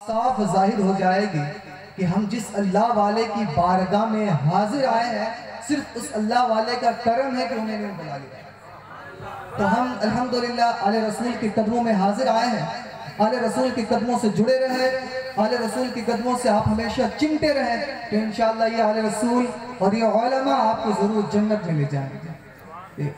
صاف ظاہر ہو جائے گی کہ ہم جس اللہ والے کی بارگاہ میں حاضر آئے ہیں صرف اس اللہ والے کا کرم ہے کہ انہیں نے بلا لیا۔ تو ہم الحمدللہ آل رسول کے قدموں میں حاضر آئے ہیں، آل رسول کے قدموں سے جڑے رہیں، آل رسول کے قدموں سے آپ ہمیشہ چمٹے رہیں کہ انشاءاللہ یہ آل رسول اور یہ علماء آپ کو ضرور جنت میں لے جائیں گے،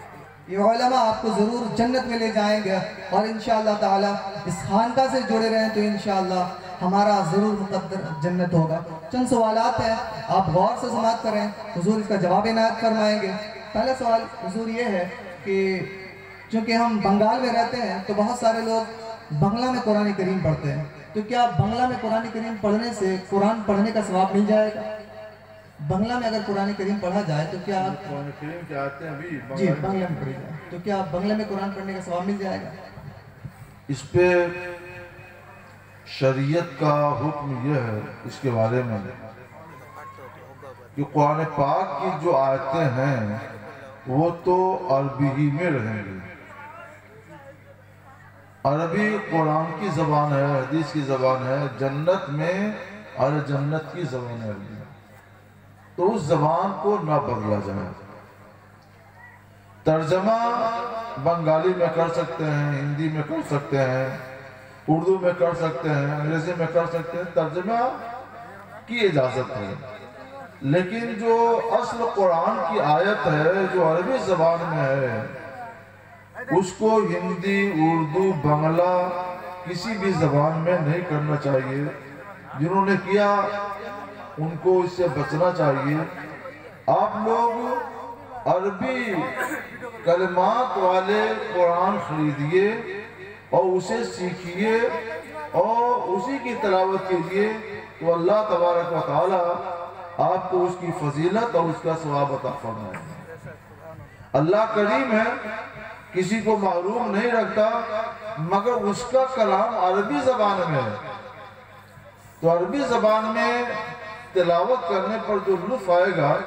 یہ علماء آپ کو ضرور جنت میں لے جائیں گے، اور انشاءاللہ تعالی اس خانقاہ سے جڑے رہیں تو انشاءاللہ ہمارا ضرور مقدر جنت ہوگا۔ چند سوالات ہیں، آپ غور سے سماعت کریں، حضور اس کا جواب عنایت فرمائیں گے۔ پہلا سوال حضور یہ ہے کہ چونکہ ہم بنگال میں رہتے ہیں تو بہت سارے لوگ بنگلہ میں قرآن کریم پڑھتے ہیں، تو کیا بنگلہ میں قرآن کریم پڑھنے سے قرآن پڑھنے کا ثواب مل جائے گا؟ بنگلہ میں اگر قرآن کریم پڑھا جائے تو کیا قرآن کریم کے آتے ہیں ابھی جی بنگلہ میں پڑھی جائے تو کیا بنگلہ میں قرآن پڑھنے کا ثواب مل جائے گا؟ اس پہ شریعت کا حکم یہ ہے اس کے بارے میں کہ قرآن پاک کی جو آیتیں ہیں وہ تو عربی ہی میں رہیں گی۔ عربی قرآن کی زبان ہے، حدیث کی زبان ہے، جنت میں اور جنت کی زبان ہے، تو اس زبان کو نہ بدلا جائے۔ ترجمہ بنگالی میں کر سکتے ہیں، ہندی میں کر سکتے ہیں، اردو میں کر سکتے ہیں، انگریزی میں کر سکتے ہیں، ترجمہ کی اجازت ہے، لیکن جو اصل قرآن کی آیت ہے جو عربی زبان میں ہے اس کو ہندی، اردو، بنگلہ کسی بھی زبان میں نہیں کرنا چاہیے۔ جنہوں نے کیا ان کو اس سے بچنا چاہیے۔ آپ لوگ عربی کلمات والے قرآن خریدیے اور اسے سیکھیے اور اسی کی تلاوت کیجیے تو اللہ تبارک و تعالی آپ کو اس کی فضیلت اور اس کا ثواب عطا فرمائے گا۔ اللہ کریم ہے، کسی کو محروم نہیں رکھتا، مگر اس کا کلام عربی زبان میں ہے، تو عربی زبان میں تلاوت کرنے پر جو لطف آئے گا،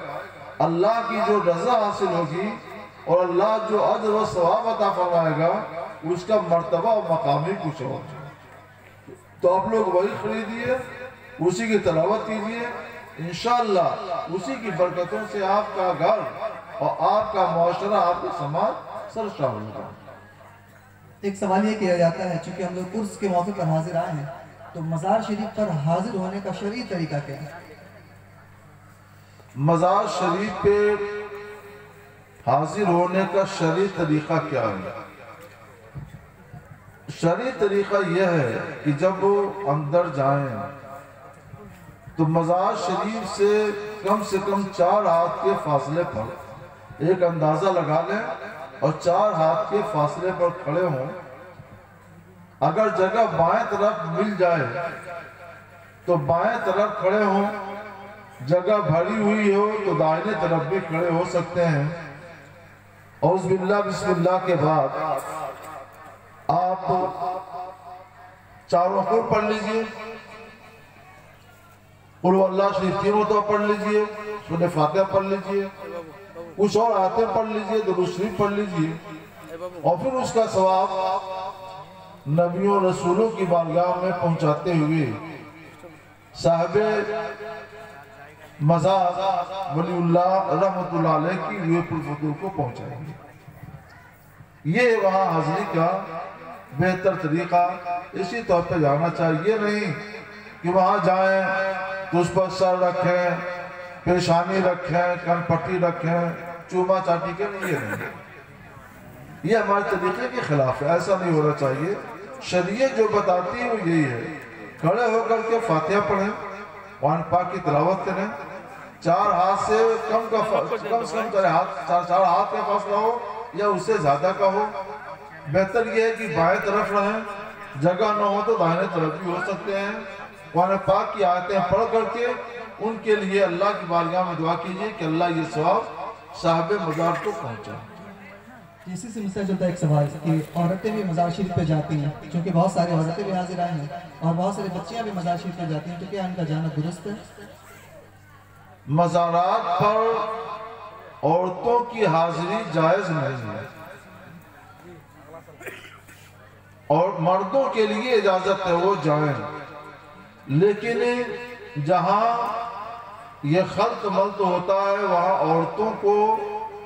اللہ کی جو رضا حاصل ہوگی اور اللہ جو اجر و ثواب عطا فرمائے گا اس کا مرتبہ و مقام ہی کچھ اور۔ تو آپ لوگ وہی خریدیے، اسی کی تلاوت کیجیے، انشاءاللہ اسی کی برکتوں سے آپ کا گھر اور آپ کا معاشرہ، آپ کا سماج سرشار ہوگا۔ ایک سوال یہ کیا جاتا ہے چونکہ ہم لوگ عرس کے موقع پر حاضر آئے ہیں تو مزار شریف پر حاضر ہونے کا شرعی طریقہ کیا ہے؟ مزار شریف پہ حاضر ہونے کا شرعی طریقہ کیا ہے؟ شرعی طریقہ یہ ہے کہ جب اندر جائیں تو مزار شریف سے کم 4 ہاتھ کے فاصلے پر ایک اندازہ لگا لیں اور 4 ہاتھ کے فاصلے پر کھڑے ہوں۔ اگر جگہ بائیں طرف مل جائے تو بائیں طرف کھڑے ہوں، جگہ بھری ہوئی ہو تو دائیں طرف بھی کھڑے ہو سکتے ہیں۔ اعوذ باللہ بسم اللہ کے بعد آپ چاروں کو پڑھ لیجئے، قل هو اللہ شریف 3 مرتبہ پڑھ لیجئے، سورہ فاتحہ پڑھ لیجئے، کچھ اور آیتیں پڑھ لیجئے، درود شریف پڑھ لیجئے، اور پھر اس کا ثواب نبیوں رسولوں کی بارگاہ میں پہنچاتے ہوئے صاحب مزار ولی اللہ رحمت اللہ علیہ کی روح الفتور کو پہنچائیں گے۔ یہ وہاں حاضری کا بہتر طریقہ، اسی طور پہ جانا چاہیے نہیں کہ وہاں جائیں تو اس پر سر رکھیں، پیشانی رکھیں، کن پٹی رکھیں، چوما چاٹی کے نہیں، یہ ہمارے طریقے کے خلاف ہے، ایسا نہیں ہونا چاہیے۔ شریعت جو بتاتی ہے وہ یہی ہے، کھڑے ہو کر کے فاتحہ پڑھیں، قرآن پاک کی تلاوت کریں، 4 ہاتھ سے کم سے کم 4 ہاتھ کا فاصلہ ہو یا اس سے زیادہ کا ہو۔ بہتر یہ ہے کہ بائیں طرف رہیں، جگہ نہ ہو تو دائیں طرف بھی ہو سکتے ہیں۔ قرآن پاک کی آیتیں پڑھ کر کے ان کے لیے اللہ کی بارگاہ میں دعا کیجئے کہ اللہ یہ ثواب صاحب مزار کو پہنچائے۔ اسی سے مسئلہ چلتا ہے ایک سوال کہ عورتیں بھی مزار شریف پہ جاتی ہیں، چونکہ بہت سارے عورتیں بھی حاضر آئے ہیں اور بہت سارے بچیاں بھی مزار شریف پہ جاتی ہیں، تو کیا ان کا جانا درست ہے؟ مزارات پر عورتوں کی حاضری جائز نہیں ہے اور مردوں کے لیے اجازت ہے وہ جائیں۔ لیکن جہاں یہ خلط ملط ہوتا ہے وہاں عورتوں کو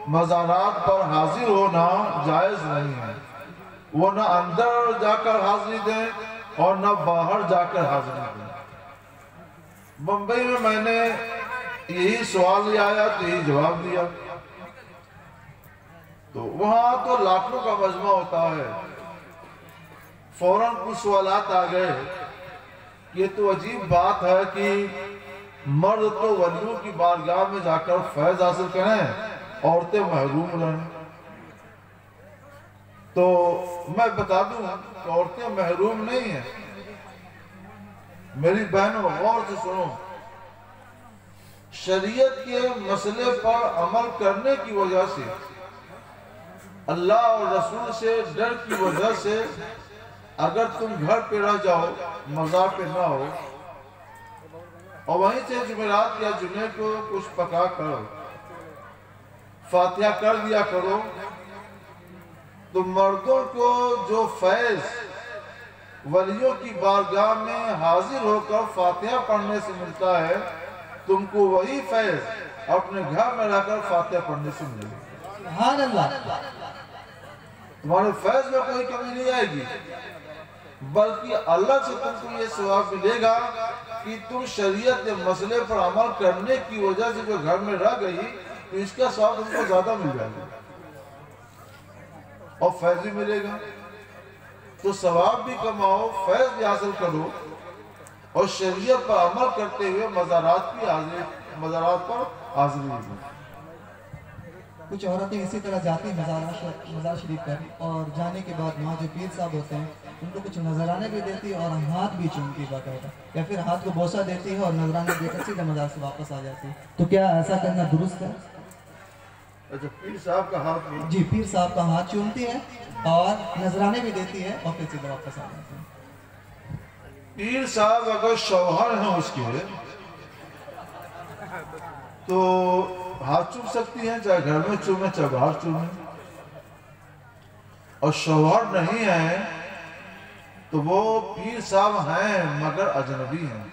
مزارات پر حاضر ہونا جائز نہیں ہے. وہ نہ اندر جا کر حاضری دیں اور نہ باہر جا کر حاضری دیں. بمبئی میں نے یہی سوال لے آیا تو یہی جواب دیا. تو وہاں تو لاکھوں کا مجمع ہوتا ہے. فوراً کچھ سوالات آ گئے. یہ تو عجیب بات ہے کہ مرد تو ولیوں کی بارگاہ میں جا کر فیض حاصل کریں, عورتیں محروم رہیں. تو میں بتا دوں کہ عورتیں محروم نہیں ہیں. میری بہنوں غور سے سنو, شریعت کے مسئلے پر عمل کرنے کی وجہ سے, اللہ اور رسول سے ڈر کی وجہ سے اگر تم گھر پہ رہ جاؤ, مزار پہ نہ ہو, اور وہیں سے جمعرات یا جمعے کو کچھ پکا کر فاتحہ کر دیا کرو, تو مردوں کو جو فیض ولیوں کی بارگاہ میں حاضر ہو کر فاتحہ پڑھنے سے ملتا ہے, تم کو وہی فیض اپنے گھر میں رہ کر فاتحہ پڑھنے سے ملے گا. سبحان اللہ. تمہارے فیض میں کوئی کمی نہیں آئے گی, بلکہ اللہ سے تم کو یہ ثواب ملے گا کہ تم شریعت کے مسئلے پر عمل کرنے کی وجہ سے جو گھر میں رہ گئی, تو اس کا ثواب تم کو زیادہ مل جائے گا اور فیض بھی ملے گا. تو ثواب بھی کماؤ, فیض بھی حاصل کرو, اور شریعت پر عمل کرتے ہوئے مزارات پر حاضری دو. کچھ عورتیں اسی طرح جاتی ہیں مزار شریف پر, اور جانے کے بعد وہاں جو پیر صاحب ہوتے ہیں ان کو کچھ نذرانے بھی دیتی ہے اور ہاتھ بھی چومتی ہے باقاعدہ, یا پھر ہاتھ کو بوسہ دیتی ہے اور نذرانے دے کر سیدھا مزار سے واپس آ جاتی ہے. تو کیا ایسا کرنا درست ہے؟ اچھا, پیر صاحب کا ہاتھ, جی, پیر صاحب کا ہاتھ چومتی ہے اور نذرانے بھی دیتی ہے اور پھر سیدھا واپس آ جاتی ہے. پیر صاحب اگر شوہر ہیں اس کے تو ہاتھ چوم سکتی ہیں, چاہے گھر میں چومیں چاہے باہر چومیں. اور شوہر نہیں ہیں تو وہ پیر صاحب ہیں مگر اجنبی ہیں,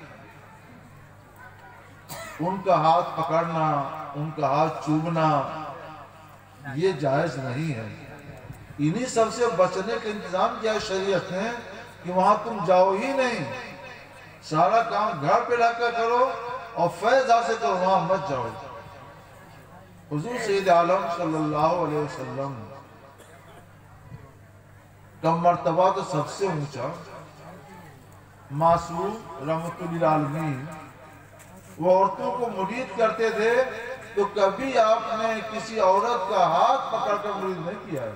ان کا ہاتھ پکڑنا, ان کا ہاتھ چومنا یہ جائز نہیں ہے. انہی سب سے بچنے کا انتظام کیا شریعت نے کہ وہاں تم جاؤ ہی نہیں, سارا کام گھر پہ رہ کر کرو اور فیض حاصل کرو, وہاں مت جاؤ. حضور سید عالم صلی اللہ علیہ وسلم کا مرتبہ تو سب سے اونچا, معصوم رحمت للعالمین, وہ عورتوں کو مرید کرتے تھے تو کبھی آپ نے کسی عورت کا ہاتھ پکڑ کر مرید نہیں کیا ہے,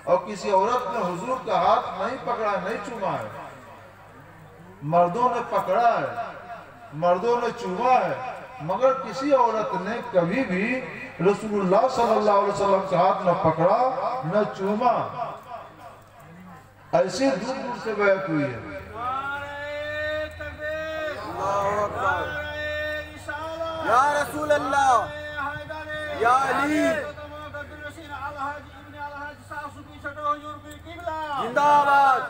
اور کسی عورت نے حضور کا ہاتھ نہیں پکڑا, نہیں چوما ہے. مردوں نے پکڑا ہے, مردوں نے چوما ہے, مگر کسی عورت نے کبھی بھی رسول اللہ صلی اللہ علیہ وسلم کا ہاتھ نہ پکڑا نہ چوما. ایسے دور دور سے بیعت ہوئی ہے. یا رسول اللہ, یا علی, زندہ آباد,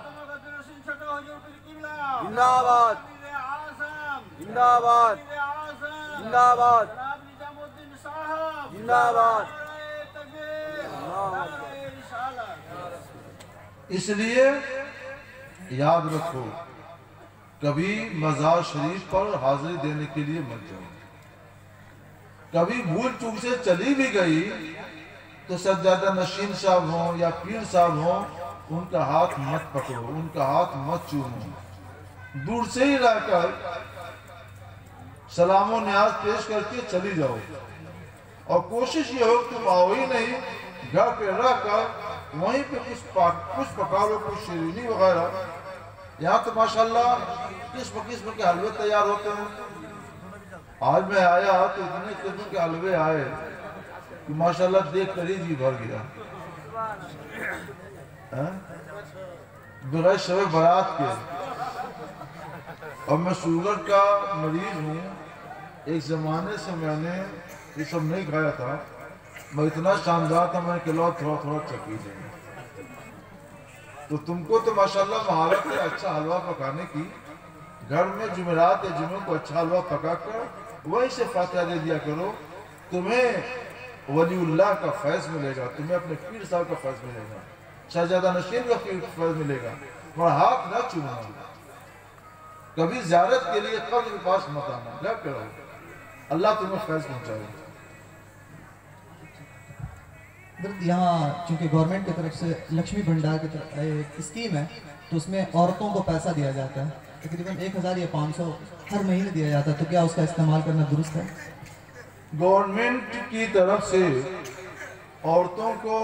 زندہ آباد, زندہ آباد, زندہ آباد, زندہ آباد. اس لیے یاد رکھو, کبھی مزار شریف پر حاضری دینے کے لیے مت جاؤ. کبھی بھول چوک سے چلی بھی گئی تو سجادہ نشین صاحب ہوں یا پیر صاحب ہوں, ان کا ہاتھ مت پکڑو, ان کا ہاتھ مت چومو. دور سے ہی رہ کر سلام و نیاز پیش کر کے چلی جاؤ, اور کوشش یہ ہو کہ تم آؤ ہی نہیں, گھر پہ رہ کر وہیں پہ کچھ پکا لو, کچھ شیرینی وغیرہ. یہاں تو ماشاءاللہ قسم قسم کے حلوے تیار ہوتے ہیں. آج میں آیا تو اتنے قسم کے حلوے آئے کہ ماشاءاللہ دیکھ کر ہی جی بھر گیا. بغیر شب برات کے, اور میں شوگر کا مریض ہوں, ایک زمانے سے میں نے یہ سب نہیں کھایا تھا, میں اتنا شاندار تھا, میں نے کہا تھوڑا تھوڑا چکی دیں. تو تم کو تو ماشاءاللہ مہارت ہے اچھا حلوہ پکانے کی، گھر میں جمعرات یا جمعہ کو اچھا حلوہ پکا کر وہیں سے فاتحہ دے دیا کرو، تمہیں ولی اللہ کا فیض ملے گا، تمہیں اپنے پیر صاحب کا فیض ملے گا، شہزادہ نشین کا فیض ملے گا، اور ہاتھ نہ چومنا، کبھی زیارت کے لیے قبر کے پاس مت آنا، کیا کرو، اللہ تمہیں فیض پہنچائے گا۔ یہاں چونکہ گورنمنٹ کی طرف سے لکشمی بھنڈار کی طرف ایک اسکیم ہے، تو اس میں عورتوں کو پیسہ دیا جاتا ہے، تقریباً 1000 یا 500 ہر مہینے دیا جاتا ہے، تو کیا اس کا استعمال کرنا درست ہے؟ گورنمنٹ کی طرف سے عورتوں کو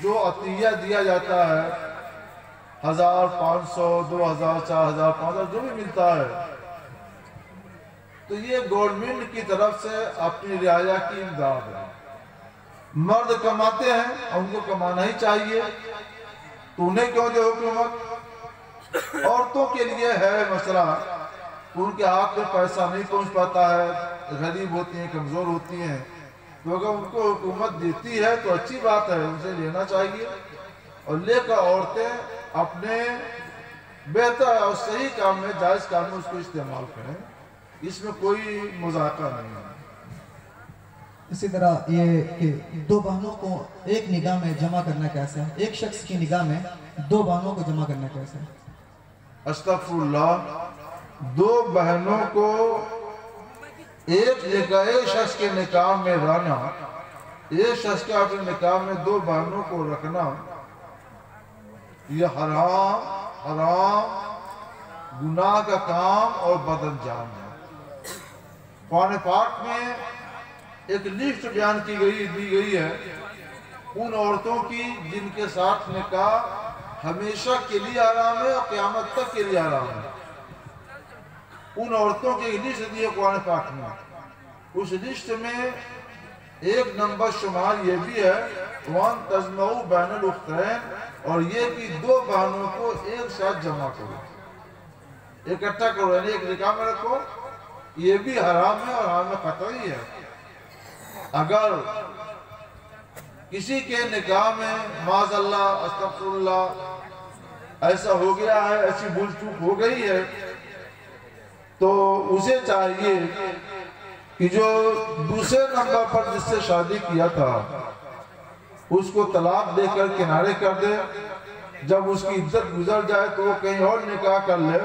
جو عطیہ دیا جاتا ہے 1000 500 2000 4000 5000 جو بھی ملتا ہے، تو یہ گورنمنٹ کی طرف سے اپنی رعایا کی امداد ہے۔ مرد کماتے ہیں اور ان کو کمانا ہی چاہیے، تو انہیں کیوں دے حکومت؟ عورتوں کے لیے ہے مسئلہ، ان کے ہاتھ میں پیسہ نہیں پہنچ پاتا ہے، غریب ہوتی ہیں، کمزور ہوتی ہیں، تو اگر ان کو حکومت دیتی ہے تو اچھی بات ہے، ان سے لینا چاہیے، اور لے کر عورتیں اپنے بہتر اور صحیح کام میں، جائز کام میں اس کو استعمال کریں، اس میں کوئی مذاکرہ نہیں ہے۔ اسی طرح یہ کہ دو بہنوں کو ایک نگاہ میں جمع کرنا کیسا ہے؟ ایک شخص کی نگاہ میں دو بہنوں کو جمع کرنا کیسا ہے؟ استغفر اللہ، دو بہنوں کو ایک شخص کے نکاح میں رہنا، ایک شخص کے اپنے نکاح میں دو بہنوں کو رکھنا، یہ حرام گناہ کا کام اور بد انجام ہے۔ قرآن پاک میں ایک لسٹ بیان دی گئی ہے ان عورتوں کی جن کے ساتھ نکاح ہمیشہ کے لیے حرام ہے اور قیامت تک کے لیے حرام ہے، ان عورتوں کی لسٹ دی ہے قرآن پاک میں۔ اس لسٹ میں ایک نمبر شمار یہ بھی ہے وَأَن تَجْمَعُوا بَيْنَ الْأُخْتَيْنِ، اور یہ کہ دو بہنوں کو ایک ساتھ جمع کرو، اکٹھا کرو، یعنی ایک نکاح میں رکھو، یہ بھی حرام ہے اور حرام قطعی ہے۔ اگر کسی کے نکاح میں معاذ اللہ استغفر اللہ ایسا ہو گیا ہے، ایسی بھول چوک ہو گئی ہے، تو اسے چاہیے کہ جو دوسرے نمبر پر جس سے شادی کیا تھا اس کو طلاق دے کر کنارے کر دے، جب اس کی عدت گزر جائے تو وہ کہیں اور نکاح کر لے،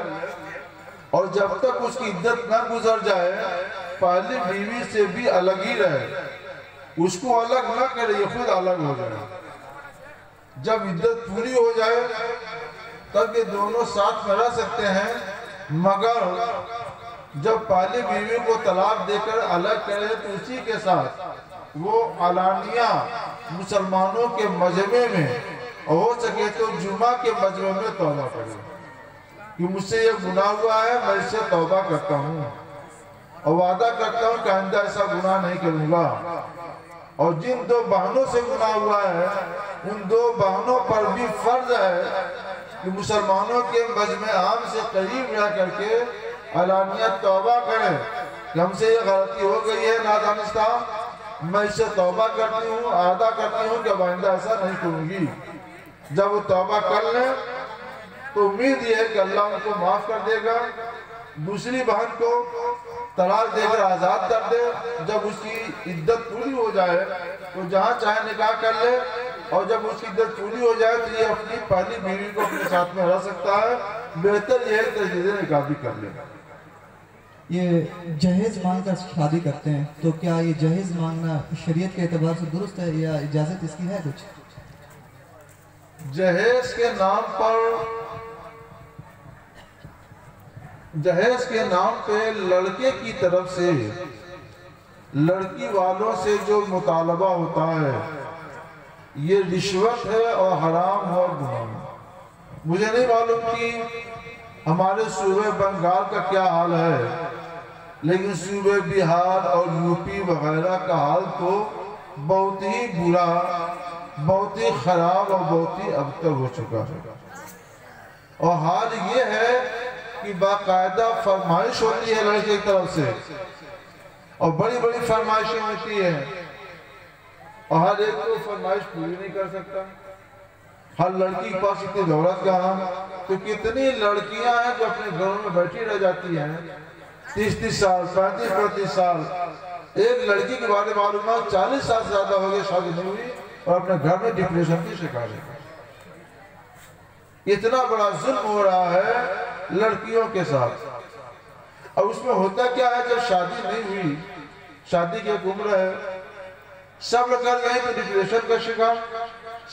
اور جب تک اس کی عدت نہ گزر جائے پہلی بیوی سے بھی الگ ہی رہے، اس کو الگ نہ کرے، یہ خود الگ ہو جائے۔ جب عدت پوری ہو جائے تب یہ دونوں ساتھ میں رہ سکتے ہیں، مگر جب پہلی بیوی کو طلاق دے کر الگ کرے تو اسی کے ساتھ وہ علانیہ مسلمانوں کے مجمع میں، اور ہو سکے تو جمعہ کے مجمع میں توبہ کرے کہ مجھ سے یہ گناہ ہوا ہے، میں اس سے توبہ کرتا ہوں اور وعدہ کرتا ہوں کہ آئندہ ایسا گناہ نہیں کروں گا۔ اور جن دو بہنوں سے گناہ ہوا ہے ان دو بہنوں پر بھی فرض ہے کہ مسلمانوں کے مجمع عام سے قریب رہ کر کے علانیہ توبہ کریں کہ ہم سے یہ غلطی ہو گئی ہے نادانستہ، میں اس سے توبہ کرتی ہوں، عہدہ کرتی ہوں کہ آئندہ ایسا نہیں کروں گی۔ جب وہ توبہ کر لیں تو امید یہ ہے کہ اللہ ان کو معاف کر دے گا۔ دوسری بہن کو طلاق دے کر آزاد کر دے، جب اس کی عدت پوری ہو جائے تو جہاں چاہے نکاح کر لے، اور جب اس کی عدت پوری ہو جائے تو یہ اپنی پہلی بیوی کو اپنے ساتھ میں رہ سکتا ہے، بہتر یہ ہے کہ تجدید نکاح بھی کر لے۔ یہ جہیز مانگ کر شادی کرتے ہیں، تو کیا یہ جہیز مانگنا شریعت کے اعتبار سے درست ہے یا اجازت اس کی ہے کچھ؟ جہیز کے نام پہ لڑکے کی طرف سے لڑکی والوں سے جو مطالبہ ہوتا ہے یہ رشوت ہے اور حرام ہے اور گناہ ہے۔ مجھے نہیں معلوم کہ ہمارے صوبے بنگال کا کیا حال ہے، لیکن صوبے بہار اور یو پی وغیرہ کا حال تو بہت ہی برا، بہت ہی خراب اور بہت ہی ابتر ہو چکا ہے۔ اور حال یہ ہے کہ باقاعدہ فرمائش ہوتی ہے لڑکے کی طرف سے، اور بڑی بڑی فرمائشیں ہوتی ہیں، اور ہر ایک کو فرمائش پوری نہیں کر سکتا۔ ہر لڑکی کے پاس اتنی دولت کہاں، تو کتنی لڑکیاں ہیں جو اپنے گھروں میں بیٹھی رہ جاتی ہیں 30 سال 35 سال. ایک لڑکی کے بارے میں معلومات 40 سال سے زیادہ ہو گئے شادی نہیں ہوئی اور اپنے گھر میں ڈپریشن کی شکار ہے. اتنا بڑا ظلم ہو رہا ہے لڑکیوں کے ساتھ. اور اس میں ہوتا کیا ہے، جب شادی نہیں ہوئی، شادی کی ایک عمر ہے، صبر کر گئے تو ڈپریشن کا شکار،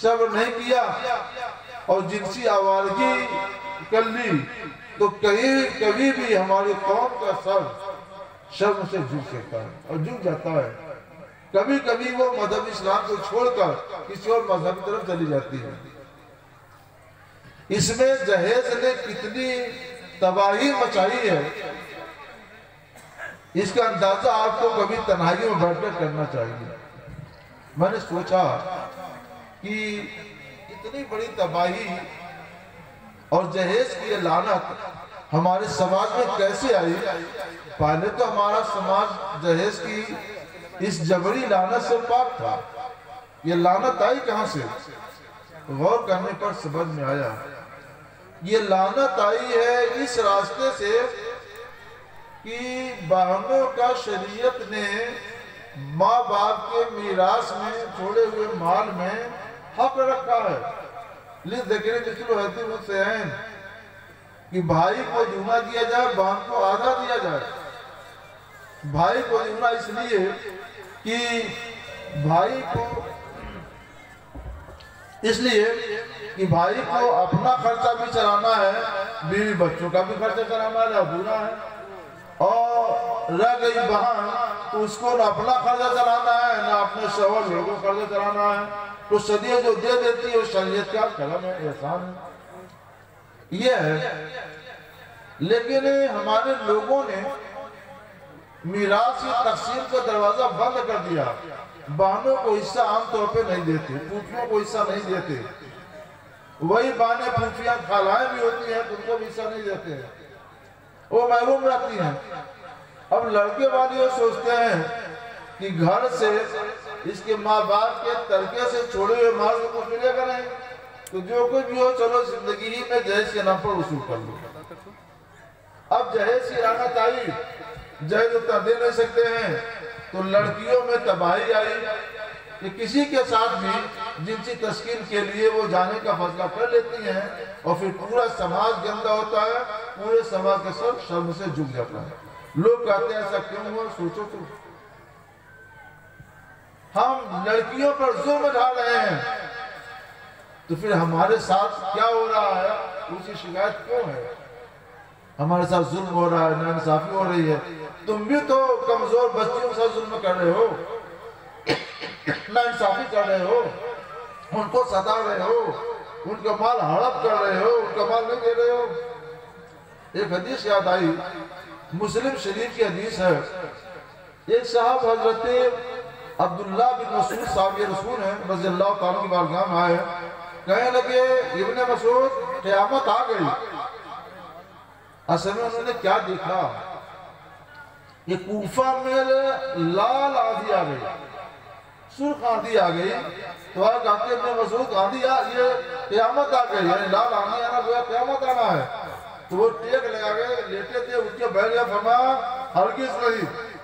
صبر نہیں کیا اور جنسی آوارگی کر لی تو کبھی بھی ہماری قوم کا سر شرم سے جھک سکتا ہے اور جھک جاتا ہے. کبھی کبھی وہ مذہب اسلام کو چھوڑ کر کسی اور مذہب کی طرف چلی جاتی ہے. اس میں جہیز نے کتنی تباہی مچائی ہے، اس کا اندازہ آپ کو کبھی تنہائی میں بیٹھ کر کرنا چاہیے. میں نے سوچا کہ اتنی بڑی تباہی اور جہیز کی یہ لعنت ہمارے سماج میں کیسے آئی. پہلے تو ہمارا سماج جہیز کی اس جبری لعنت سے پاک تھا. یہ لعنت آئی کہاں سے؟ غور کرنے پر سمجھ میں آیا یہ لعنت آئی ہے اس راستے سے کہ بہنوں کا شریعت نے ماں باپ کے میراث میں چھوڑے ہوئے مال میں حق رکھا ہے. لِذِكْرِ مِثْلُ حَظِّ الْأُنْثَيَيْنِ کہ بھائی کو دگنا دیا جائے، بہن کو آدھا دیا جائے. بھائی کو دگنا اس لیے کہ بھائی کو اپنا خرچہ بھی چلانا ہے، بیوی بچوں کا بھی خرچہ چلانا ہے، ادھورا ہے. اور رہ گئی بہن تو اس کو نہ اپنا خرچہ چلانا ہے نہ اپنے شوہر لوگوں کو خرچہ چلانا ہے. تو صدیہ جو دے دیتی ہے شریعت کا کرم ہے، احسان ہے، یہ ہے. لیکن ہمارے لوگوں نے میراث کی تقسیم کا دروازہ بند کر دیا. بہنوں کو حصہ عام طور پہ نہیں دیتے، پھوپھیوں کو حصہ نہیں دیتے. وہی بہنیں پھوپھیاں خالائیں بھی ہوتی ہیں تو ان کو بھی حصہ نہیں دیتے، وہ محروم رہتی ہیں. اب لڑکے والی وہ سوچتے ہیں کہ گھر سے اس کے ماں باپ کے ترکے سے چھوڑے ہوئے مال کو کچھ ملے گا نہیں، تو جو کچھ بھی ہو چلو زندگی ہی میں جہیز کے نام پر وصول کر لو. اب جہیز کی لعنت آئی، جہیز اتنا دے نہیں سکتے ہیں تو لڑکیوں میں تباہی آئی کہ کسی کے ساتھ بھی جنسی تسکین کے لیے وہ جانے کا فیصلہ کر لیتی ہیں اور پھر پورا سماج گندا ہوتا ہے، پورے سماج کا سب شرم سے جھک جاتا ہے. لوگ کہتے ہیں ایسا کیوں ہوا؟ سوچو تو ہم لڑکیوں پر ظلم ڈھا رہے ہیں تو پھر ہمارے ساتھ کیا ہو رہا ہے اس کی شکایت کیوں ہے؟ ہمارے ساتھ ظلم ہو رہا ہے، ناانصافی ہو رہی ہے. تم بھی تو کمزور بچیوں کے ساتھ ظلم کر رہے ہو، ناانصافی کر رہے ہو، ان کو ستا رہے ہو، ان کا مال ہڑپ کر رہے ہو، ان کا مال نہیں دے رہے ہو. ایک حدیث یاد آئی، مسلم شریف کی حدیث ہے. ایک صاحب حضرت عبداللہ بن مسعود صحابی رسول ہیں رضی اللہ تعالیٰ کی بارگاہ میں آئے، کہنے لگے ابن مسعود قیامت آ گئی. اصل میں انہوں نے کیا دیکھا؟ یہ کوفہ میں لال آندھی آ گئی، سرخ آندھی آ گئی. تو آج کہتے ہیں ابن مسعود آندھی یہ قیامت آ گئی، یعنی لال آندھی آنا گویا قیامت آنا ہے. تو وہ ٹیک لگا گئے، لیٹے تھے، اٹھ کے بیٹھ گیا، فرمایا ہرگز نہیں،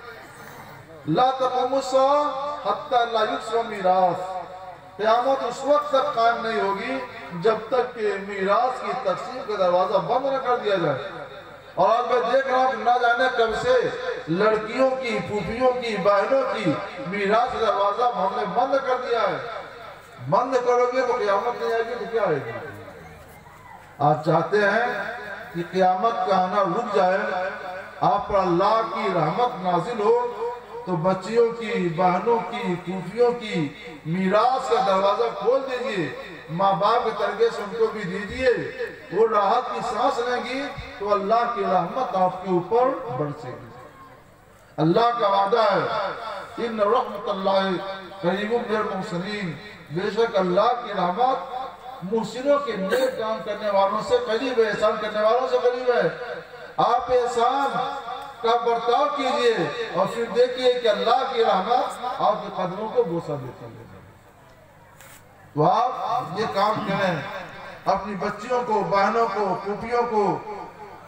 لا تقوم الساعة حتی لا یقسم میراث. قیامت اس وقت تک قائم نہیں ہوگی جب تک کہ میراث کی تقسیم کا دروازہ بند نہ کر دیا جائے. اور آج میں دیکھ رہا ہوں کہ نہ جانے کب سے لڑکیوں کی، پھوپھیوں کی، بہنوں کی میراث کا دروازہ ہم نے بند کر دیا ہے. بند کرو گے تو قیامت نہیں آئے گی تو کیا آئے گی؟ آپ چاہتے ہیں کہ قیامت کا آنا رک جائے، آپ پر اللہ کی رحمت نازل ہو تو بچیوں کی، بہنوں کی، پھوپھیوں کی میراث کا دروازہ کھول دیجئے. ماں باپ کے ترکے سے ان کو بھی دیجئے، وہ راحت کی سانس لیں گی تو اللہ کی رحمت آپ کے اوپر برسے گی. اللہ کا وعدہ ہے ان رحمت اللہ قریب من المحسنین، بے شک اللہ کی رحمت محسنوں کے نیک کام کرنے والوں سے قریب ہے، احسان کرنے والوں سے قریب ہے. آپ احسان کا برتاؤ کیجئے اور پھر دیکھئے کہ اللہ کی رحمت آپ کے قدموں کو بوسہ دیتی ہے. تو آپ یہ کام کریں، اپنی بچیوں کو، بہنوں کو، پھوپھیوں کو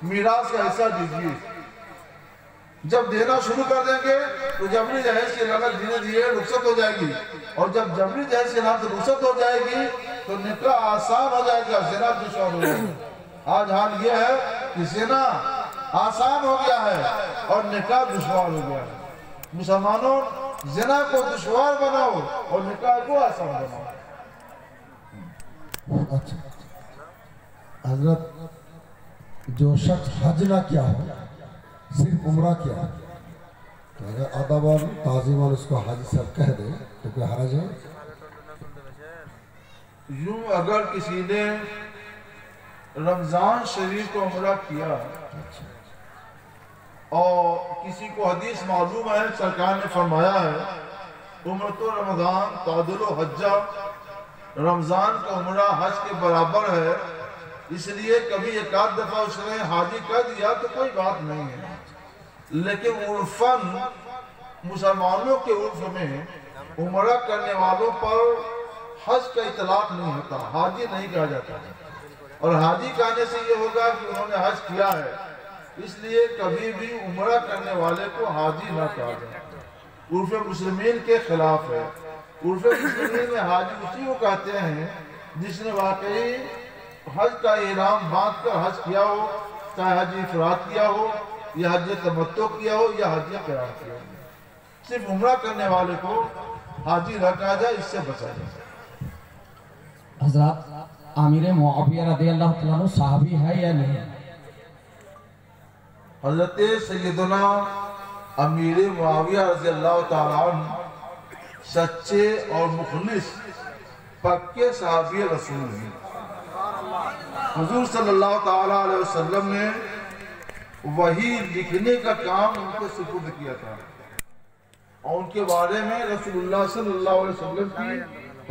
میراث کا حصہ دیجیے۔ جب دینا شروع کر دیں گے تو جبری جہیز کی لعنت دھیرے دھیرے رخصت ہو جائے گی، اور جب جبری جہیز کی لعنت رخصت ہو جائے گی تو نکاح آسان ہو جائے گا، زنا دشوار ہو جائے گا۔ آج حال یہ ہے کہ زنا آسان ہو گیا ہے اور نکاح دشوار ہو گیا ہے۔ مسلمانوں، زنا کو دشوار بناؤ اور نکاح کو آسان بناؤ۔ اچھا حضرت، جو شخص حج نہ کیا ہو، صرف عمرہ کیا ہے، تو اگر ادب اور تعظیماً اس کو حج صاحب کہہ دے تو کوئی حرج ہے؟ یوں اگر کسی نے رمضان شریف کو عمرہ کیا اور کسی کو حدیث معلوم ہے، سرکار نے فرمایا ہے عمرۃ رمضان تعدل حجہ، رمضان کا عمرہ حج کے برابر ہے، اس لیے کبھی ایک آدھ دفعہ اس نے حاجی کر دیا تو کوئی بات نہیں ہے۔ لیکن عرفاً مسلمانوں کے عرف میں عمرہ کرنے والوں پر حج کا اطلاق نہیں ہوتا، حاجی نہیں کہا جاتا، اور حاجی کہنے سے یہ ہوگا کہ انہوں نے حج کیا ہے، اس لیے کبھی بھی عمرہ کرنے والے کو حاجی نہ کہا جائے۔ عرف مسلمین کے خلاف ہے۔ عرف مسلمین میں حاجی اسی کو کہتے ہیں جس نے واقعی حج کا احرام باندھ کر حج کیا ہو، چاہے حج افراد کیا ہو یا حج تمتع کیا ہو یا حج قران کیا ہو۔ صرف عمرہ کرنے والے کو حاجی نہ کہا جائے، اس سے بچا جائے۔ حضرات، امیر معاویہ رضی اللہ تعالیٰ عنہ صحابی ہے یا نہیں؟ حضرت سیدنا امیر معاویہ رضی اللہ تعالیٰ عنہ سچے اور مخلص پکے صحابی رسول ہیں۔ حضور صلی اللہ تعالیٰ علیہ وسلم نے وحی لکھنے کا کام ان کو سپرد کیا تھا، اور ان کے بارے میں رسول اللہ صلی اللہ علیہ وسلم کی